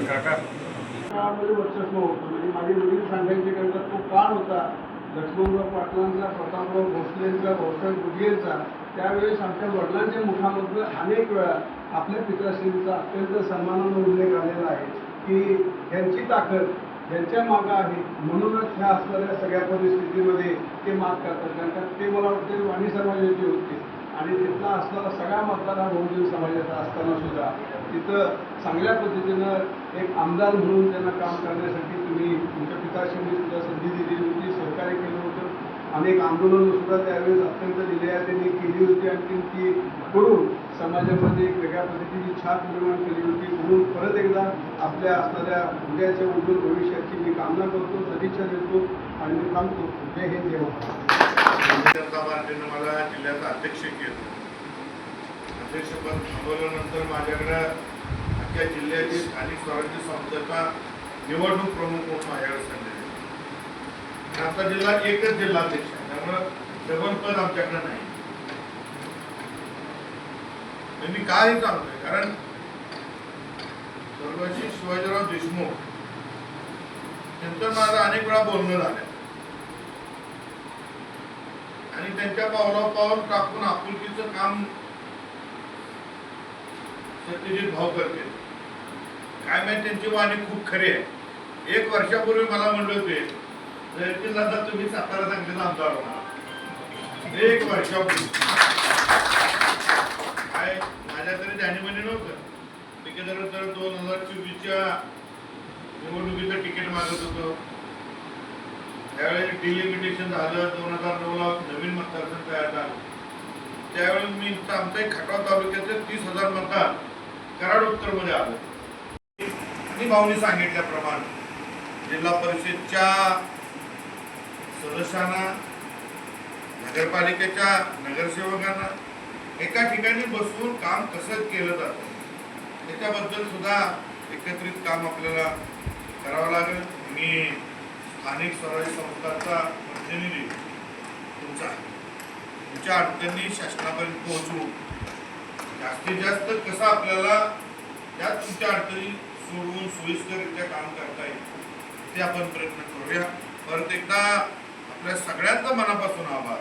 काळामध्ये वर्चस्व होतं. म्हणजे माझे वडील सांगायचे कारण तो काळ होता लक्ष्मणराव पाटलांचा, प्रतापराव भोसलेंचा, भाऊसाहेब बुडगेंचा. त्यावेळेस आमच्या वडिलांच्या मुखामधून अनेक वेळा आपल्या पिताश्रींचा अत्यंत सन्मानाने उल्लेख आलेला आहे की त्यांची ताकद ज्यांच्या मागं आहे म्हणूनच ह्या असणाऱ्या सगळ्या परिस्थितीमध्ये ते मात करतात. कारण ते मला वाटते वाणी समाजाचे होते आणि तिथला असणारा सगळा मतदार हा बहुजन समाजाचा असताना सुद्धा तिथं चांगल्या पद्धतीनं एक आमदार म्हणून त्यांना काम करण्यासाठी तुम्ही तुमच्या पिताश्रींनी सुद्धा संधी दिली होती, सहकार्य केलं होतं. अनेक आंदोलनं सुद्धा त्यावेळेस अत्यंत दिल्या त्यांनी केली होती आणि ती करून समाजामध्ये एक वेगळ्या पद्धतीची छाप निर्माण केली होती. म्हणून परत एकदा आपल्या असणाऱ्या उद्याच्या उज्ज्वल भविष्याची मी कामना करतो, सदिच्छा देतो आणि मी थांबतो. जय हिंद, जय महाराष्ट्र. जनता पार्टीनं मला जिल्ह्याचं अध्यक्ष केलं. अध्यक्षपद थांबवल्यानंतर माझ्याकडे अख्ख्या जिल्ह्याची स्थानिक स्वराज्य संस्थेचा निवडणूक प्रमुख म्हणून माझ्याकडे संधी दिली. आता जिल्हा एकच जिल्हाध्यक्ष आहे, त्यामुळं डबल पद आमच्याकडे नाही. मी काय सांगतोय कारण स्वर्गीय शिवाजीराव देशमुख त्यांचं माझं अनेक वेळा बोलणं झालं आणि त्यांच्या पावलावर पाऊल टाकून आपुलकीचं काम सत्यजित भाऊ करते. काय माहिती त्यांची वाणी खूप खरी आहे. 1 वर्षापूर्वी मला म्हणले होते दादा तुम्ही सातारा सांगलीचा आमदार होणार. 1 वर्षापूर्वी काय माझ्या तरी जाणीवनी नव्हतं. तर 2024च्या निवडणुकीचं तिकीट मागत होतो. त्यावेळेस डिलिमिटेशन झालं. 2009ला नवीन मतदारसंघ तयार झाला. त्यावेळेस मी आमच्या खटाव तालुक्याचे 30,000 मतदार कराड उत्तर मध्ये आलो. आणि भाऊनी सांगितल्याप्रमाणे जिल्हा परिषदच्या सदस्यांना, नगरपालिकेच्या नगरसेवकांना एका ठिकाणी बसून काम कसं केलं जातं त्याच्याबद्दल सुद्धा एकत्रित काम आपल्याला करावं लागेल. मी स्थानिक स्वराज्य संस्थांचा प्रतिनिधी तुमच्या अडचणी शासनापर्यंत पोहोचवू, जास्तीत जास्त कसं आपल्याला त्या तुमच्या अडचणी सोडवून सोयीस्कररित्या काम करता येईल ते आपण प्रयत्न करूया. परत एकदा आपल्या सगळ्यांचा मनापासून आभार.